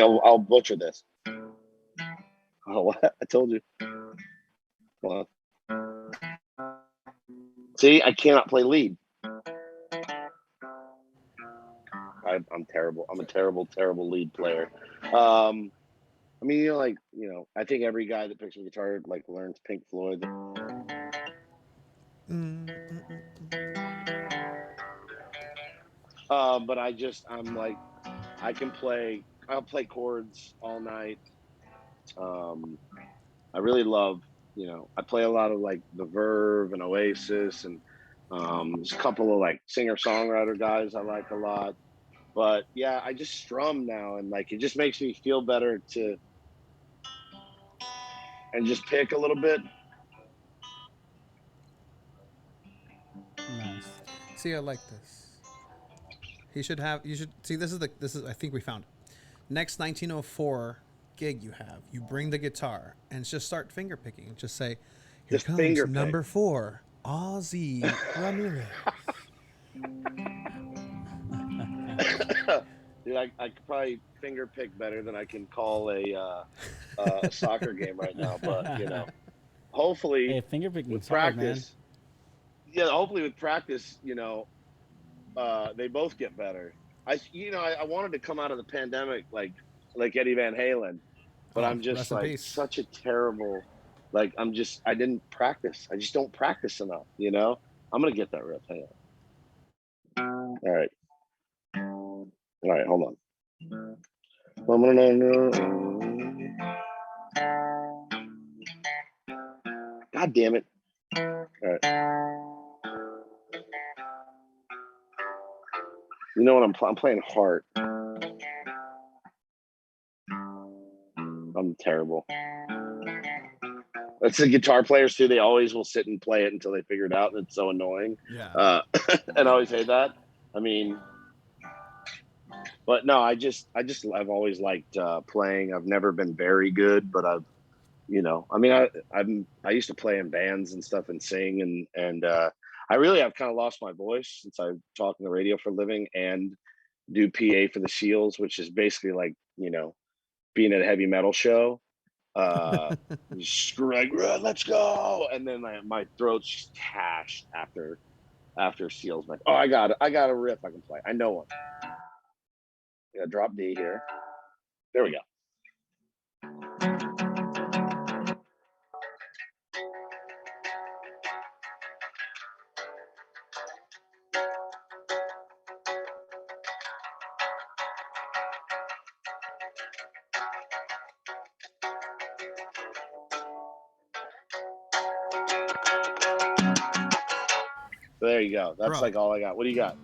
I'll butcher this. Oh, what? I told you. Well, see, I cannot play lead. I'm terrible. I'm a terrible lead player. I mean, I think every guy that picks up a guitar like learns Pink Floyd. But I'm like, I'll play chords all night. I really love, I play a lot of like The Verve and Oasis, and there's a couple of like singer-songwriter guys I like a lot. But yeah, I just strum now, and like it just makes me feel better and just pick a little bit. Nice. See, I like this. You should see. This is. I think we found it. Next 1904 gig you have. You bring the guitar and just start finger picking. Just say, "Here comes number 4, Ozzy Ramirez." Dude, I could probably finger pick better than I can call a soccer game right now. But hopefully, finger picking with practice. Yeah, hopefully with practice, they both get better. I wanted to come out of the pandemic like like Eddie Van Halen. But Oh, I'm just rest in like peace. such a terrible, like I didn't practice. I just don't practice enough, you know? I'm gonna get that riff. Hang on. All right. All right, hold on. God damn it. All right. You know what I'm playing Heart. I'm terrible. That's the guitar players too. They always will sit and play it until they figure it out, and it's so annoying. Yeah. And I always hate that. I mean, but no, I've always liked playing. I've never been very good, but I've, you know, I mean, I used to play in bands and stuff and sing, and I really have kind of lost my voice since I talk on the radio for a living and do PA for the Seals, which is basically like, you know, being at a heavy metal show. Like, let's go, and then my throat's just cashed after Seals. Like, oh, I got a riff I can play. I know one. Yeah, drop D here. There we go. There you go. That's Bro. like all I got. What do you got?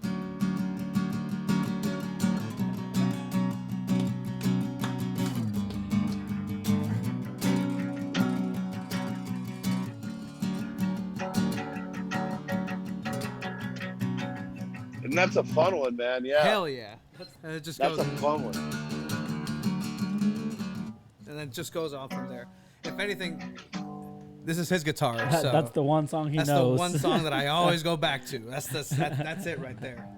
And that's a fun one, man. Yeah. Hell yeah. And it just That's goes, a fun one. and then it just goes on from there. If anything, this is his guitar. So That's the one song he that's knows. the one song that I always go back to. That's it right there.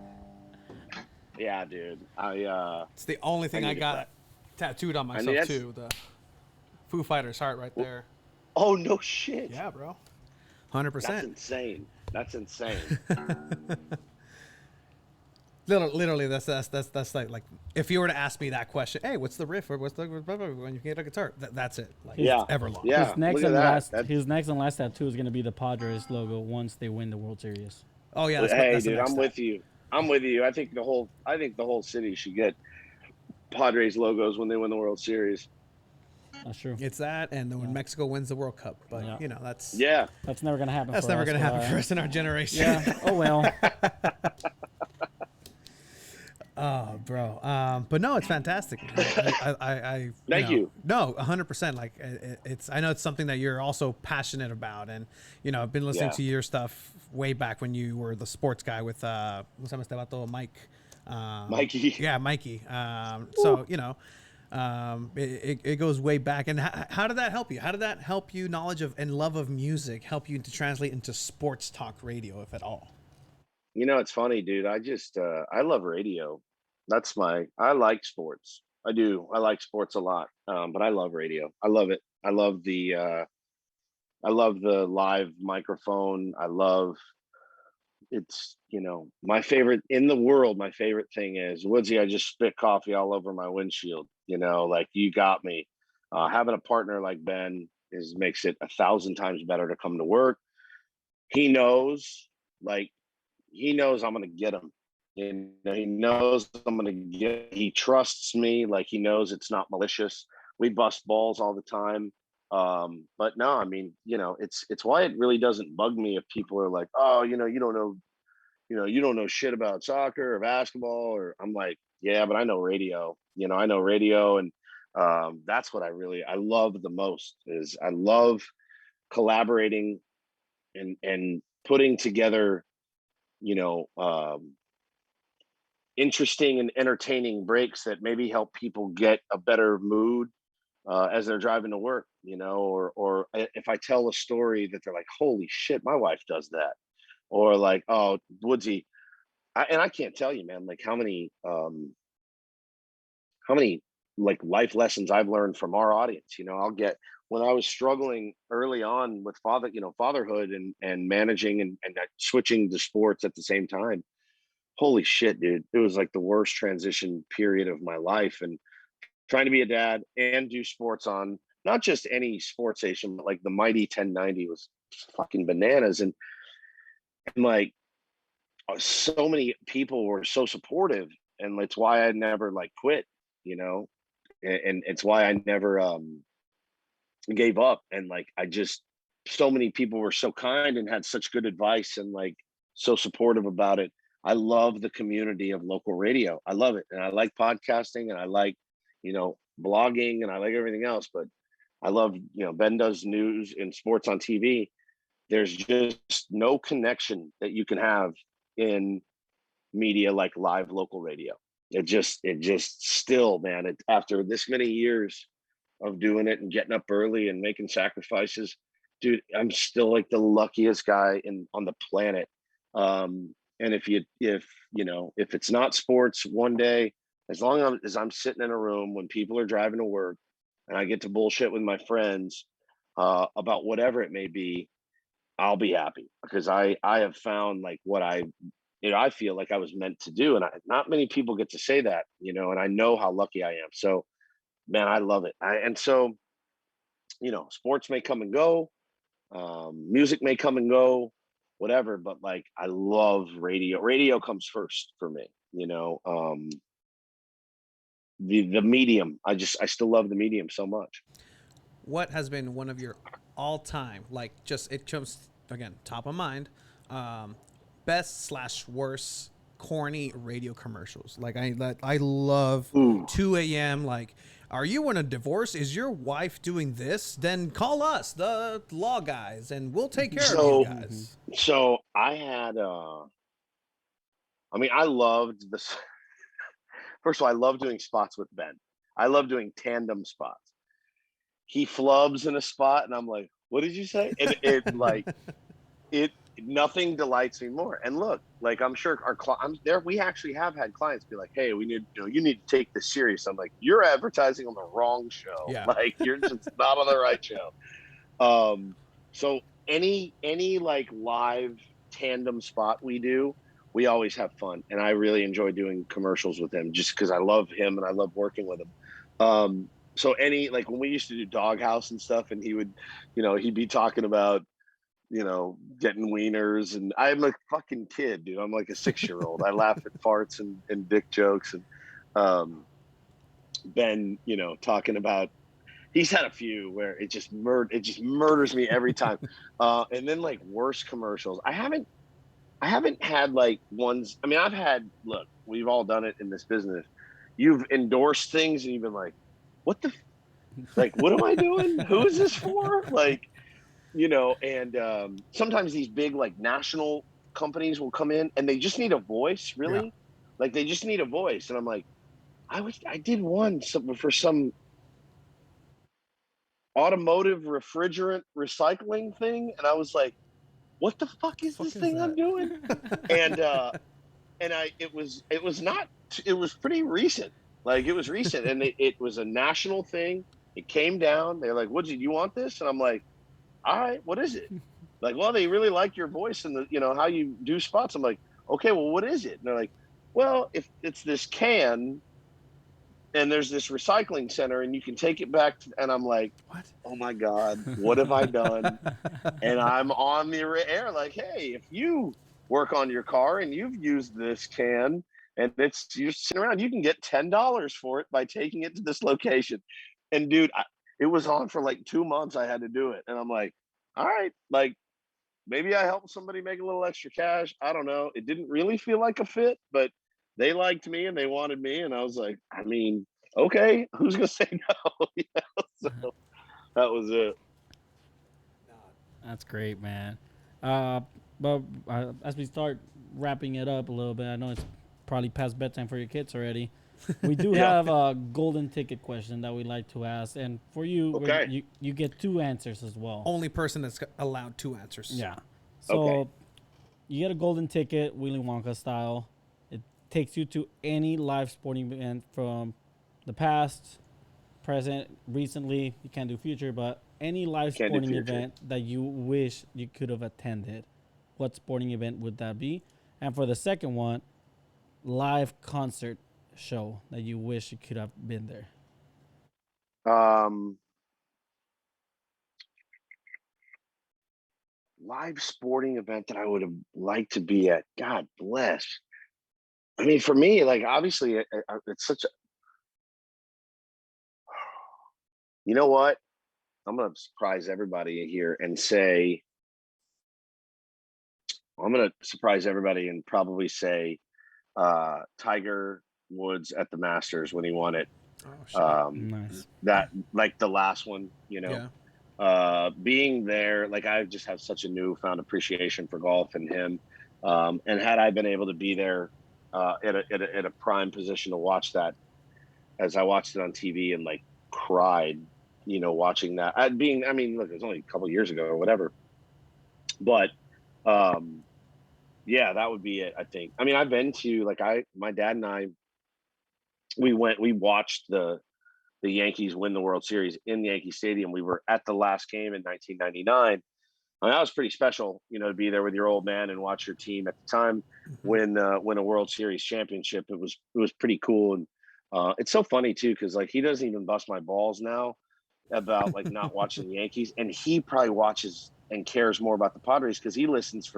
Yeah, dude. It's the only thing I I need to got tattooed on myself that's- too. The Foo Fighters heart right there. Oh no shit. Yeah, bro. 100%. That's insane. That's insane. Literally, that's like if you were to ask me that question, hey, what's the riff or what's the when you get a guitar? That's it. Like, Yeah. it's Everlong. Yeah. His next look at and that. last, That's- his next and last tattoo is gonna be the Padres logo once they win the World Series. Oh yeah. hey, that's the dude, next I'm step. with you. I'm with you. I think the whole city should get Padres logos when they win the World Series. That's true. It's that, and then when Mexico wins the World Cup, but Yeah. you know that's Yeah. That's never gonna happen. that's for never us, gonna but, happen for us in our generation. Yeah. Oh well. Oh, bro. But no, it's fantastic. I Thank you. No, 100%. Like it's, I know it's something that you're also passionate about, and you know, I've been listening Yeah. to your stuff way back when you were the sports guy with ¿cómo se llama este vato? Mike. Mikey. Yeah, Mikey. So you know, it goes way back. And how did that help you? How did that help you? Knowledge of and love of music help you to translate into sports talk radio, if at all? You know, it's funny, dude. I love radio. I like sports. I do. I like sports a lot. But I love radio. I love it. I love the live microphone. It's, you know, my favorite in the world. My favorite thing is, Woodsy, I just spit coffee all over my windshield. You know, like, you got me. Having a partner like Ben makes it 1,000 times better to come to work. He knows, like, I'm gonna get him. You know, he knows I'm gonna get. He trusts me. Like, he knows it's not malicious. We bust balls all the time. But no, I mean, you know, it's why it really doesn't bug me if people are like, oh, you know, you don't know shit about soccer or basketball, or I'm like, yeah, but I know radio. You know, I know radio, and that's what I love the most. Is I love collaborating and putting together, you know, interesting and entertaining breaks that maybe help people get a better mood as they're driving to work, you know, or if I tell a story that they're like, holy shit, my wife does that, or like, oh, Woodsy, and I can't tell you, man, like how many like life lessons I've learned from our audience. You know, when I was struggling early on with fatherhood and managing and switching to sports at the same time. Holy shit, dude. It was like the worst transition period of my life. And trying to be a dad and do sports on not just any sports station, but like the mighty 1090 was fucking bananas. And like so many people were so supportive, and it's why I never like quit, you know, and it's why I never gave up. And like I just, so many people were so kind and had such good advice and like so supportive about it. I love the community of local radio. I love it, and I like podcasting, and I like, blogging, and I like everything else. But I love, Ben does news and sports on TV. There's just no connection that you can have in media like live local radio. It just still, man, after this many years of doing it and getting up early and making sacrifices, dude, I'm still like the luckiest guy on the planet. And if it's not sports one day, as long as I'm sitting in a room when people are driving to work and I get to bullshit with my friends about whatever it may be, I'll be happy, because I have found like what I feel like I was meant to do. And not many people get to say that, and I know how lucky I am. So, man, I love it. And so, sports may come and go, music may come and go, whatever, but like I love radio. Radio comes first for me, the medium. I still love the medium so much. What has been one of your all-time, like, just it comes again top of mind, best / worst corny radio commercials? Like I love Ooh. 2 a.m. Like, are you in a divorce? Is your wife doing this? Then call us, the law guys, and we'll take care of you guys. So I had, I loved this. First of all, I love doing spots with Ben. I love doing tandem spots. He flubs in a spot, and I'm like, "What did you say?" And nothing delights me more. And look, like I'm sure I'm there. We actually have had clients be like, "Hey, we need, you need to take this serious." I'm like, "You're advertising on the wrong show. Yeah. Like you're just not on the right show." So any like live tandem spot we do, we always have fun, and I really enjoy doing commercials with him just because I love him and I love working with him. So any, like when we used to do Doghouse and stuff, and he would, he'd be talking about, getting wieners, and I'm a fucking kid, dude. I'm like a 6-year-old. I laugh at farts and dick jokes, and Ben, talking about, he's had a few where it just murders me every time. And then like worst commercials, I haven't had like ones. I mean, look, we've all done it in this business. You've endorsed things and you've been like, what like, what am I doing? Who is this for? Like, and sometimes these big like national companies will come in and they just need a voice, really. Yeah. Like they just need a voice. And I'm like, I did one for some automotive refrigerant recycling thing. And I was like, what the fuck is this thing I'm doing? And it was pretty recent. Like it was recent, and it was a national thing. It came down. They're like, do you want this? And I'm like, all right, what is it? Like, well, they really like your voice and how you do spots. I'm like, okay, well, what is it? And they're like, well, if it's this can and there's this recycling center and you can take it back and I'm like, what? Oh my God, what have I done? And I'm on the air like, hey, if you work on your car and you've used this can and you're sitting around, you can get $10 for it by taking it to this location. And dude, it was on for like 2 months. I had to do it. And I'm like, all right, like maybe I helped somebody make a little extra cash. I don't know. It didn't really feel like a fit, but they liked me and they wanted me. And I was like, I mean, okay, who's going to say no? So that was it. That's great, man. But as we start wrapping it up a little bit, I know it's probably past bedtime for your kids already. We do have a golden ticket question that we like to ask, and for you, okay, you get 2 answers as well. Only person that's allowed 2 answers. Yeah. So you get a golden ticket, Willy Wonka style. It takes you to any live sporting event from the past, present, recently. You can't do future, but any live sporting event that you wish you could have attended. What sporting event would that be? And for the second one, live concert show that you wish you could have been there. Um, Live sporting event that I would have liked to be at. God bless. I mean, for me, like obviously, it's such a. You know what? I'm gonna surprise everybody here and say I'm gonna surprise everybody and probably say Tiger Woods at the Masters when he won it. Oh shit. Um, Nice. that like the last one, you know. Yeah. Being there, like I just have such a newfound appreciation for golf and him. And had I been able to be there at a prime position to watch that, as I watched it on TV and like cried, you know, watching that. I mean, look, it was only a couple years ago or whatever, but um, yeah, that would be it. I think. I mean, I've been to like my dad and I, we watched the Yankees win the World Series in Yankee Stadium. We were at the last game in 1999. I mean, that was pretty special, you know, to be there with your old man and watch your team at the time Hmm. win a World Series championship. It was pretty cool, and it's so funny too because like he doesn't even bust my balls now about like not watching the Yankees, and he probably watches and cares more about the Padres because he listens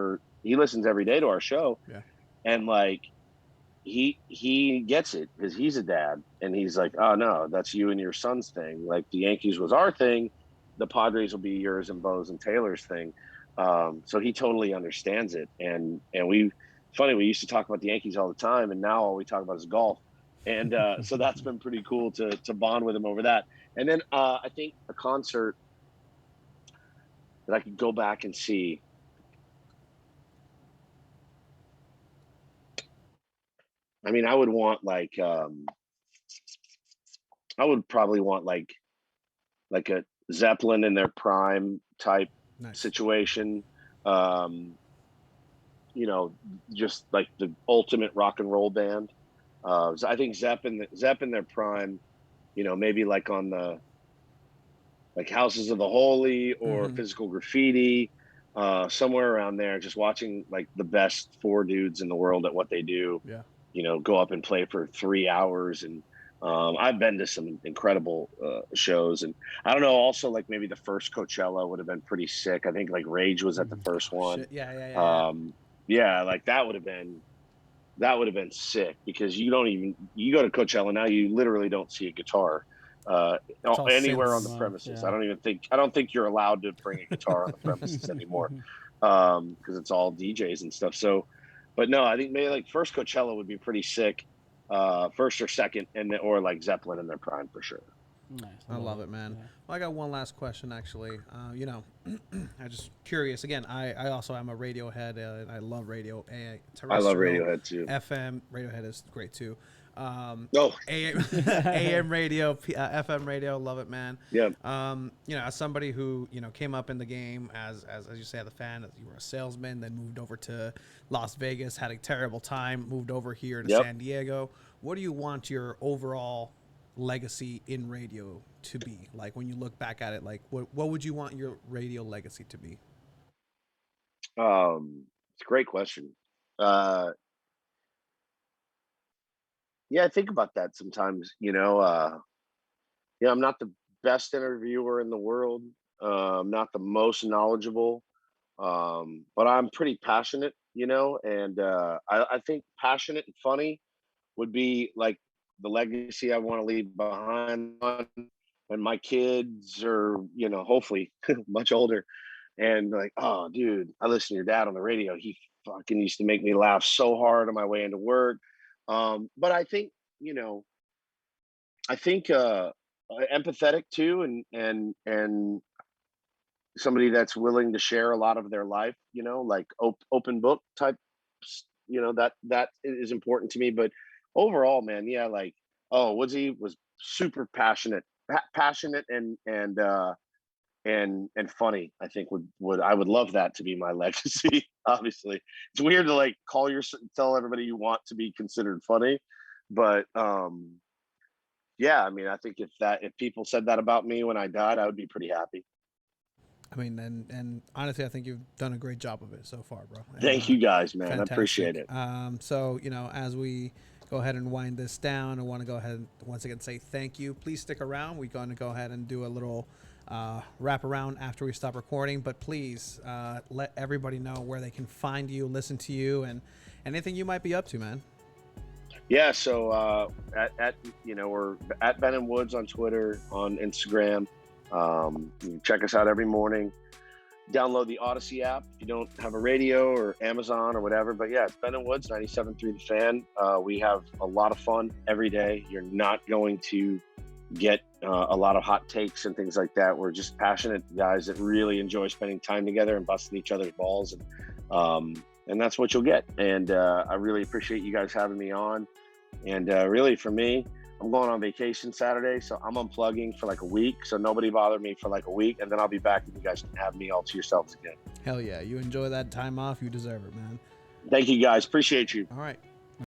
every day to our show, Yeah. and like he gets it because he's a dad and he's like, oh no, that's you and your son's thing. Like the Yankees was our thing, the Padres will be yours and Bo's and Taylor's thing. So he totally understands it. And we funny, we used to talk about the Yankees all the time, and now all we talk about is golf. And so that's been pretty cool to bond with him over that. And then I think a concert that I could go back and see. I mean, I would probably want like a Zeppelin in their prime type Nice. situation. Um, you know, just like the ultimate rock and roll band. So I think Zepp in their prime, you know, maybe like on the like Houses of the Holy or Hmm. Physical Graffiti, somewhere around there, just watching like the best four dudes in the world at what they do, Yeah. you know, go up and play for 3 hours. And I've been to some incredible shows, and I don't know. Also, like maybe the first Coachella would have been pretty sick. I think like Rage was at the first Oh one. shit. Yeah. Yeah. Yeah. Yeah. Um, yeah, like that would have been sick because you go to Coachella now, you literally don't see a guitar It's all anywhere on Pretty the synths. much, premises. yeah. I don't think you're allowed to bring a guitar on the premises anymore because it's all DJs and stuff. So, but no, I think maybe like first Coachella would be pretty sick, first or second, or like Zeppelin in their prime for sure. Nice. I I love love it. it, man. Yeah. Well, I got one last question, actually. You know, I just curious. Again, I also am a Radiohead, and I love radio, I love terrestrial, Radiohead too. FM. Radiohead is great too. Oh, AM, AM radio, FM radio, love it, man. yeah, You know, as somebody who came up in the game as you say, as a fan, as you were a salesman, then moved over to Las Vegas, had a terrible time, moved over here to yep. San Diego. What do you want your overall legacy in radio to be? Like when you look back at it, like what would you want your radio legacy to be? It's a great question. Uh, yeah, I think about that sometimes. Yeah, I'm not the best interviewer in the world. I'm not the most knowledgeable, but I'm pretty passionate, you know, and I think passionate and funny would be like the legacy I want to leave behind when my kids are, you know, hopefully much older and like, oh, dude, I listen to your dad on the radio. He fucking used to make me laugh so hard on my way into work. But I think, you know, I think empathetic too, and somebody that's willing to share a lot of their life. You know, like open book type. You know that is important to me. But overall, man, yeah, like Woodsy was super passionate, passionate and funny. I think would I would love that to be my legacy. Obviously, it's weird to like tell everybody you want to be considered funny, but yeah, I mean, I think if people said that about me when I died, I would be pretty happy. I mean, and honestly, I think you've done a great job of it so far, bro. And, Thank you guys, man. fantastic. I appreciate it. So, as we go ahead and wind this down, I want to go ahead and once again say thank you. Please stick around. We're going to go ahead and do a little wrap around after we stop recording, but please let everybody know where they can find you, listen to you, and anything you might be up to, man. Yeah, so we're at Ben and Woods on Twitter, on Instagram. You can check us out every morning. Download the Odyssey app if you don't have a radio or Amazon or whatever. But yeah, it's Ben and Woods, 97.3 The Fan. We have a lot of fun every day. You're not going to get a lot of hot takes and things like that. We're just passionate guys that really enjoy spending time together and busting each other's balls, and that's what you'll get. And I really appreciate you guys having me on. And really, for me, I'm going on vacation Saturday, so I'm unplugging for like a week. So nobody bother me for like a week, and then I'll be back and you guys can have me all to yourselves again. Hell yeah. You enjoy that time off. You deserve it, man. Thank you guys. Appreciate you. All right.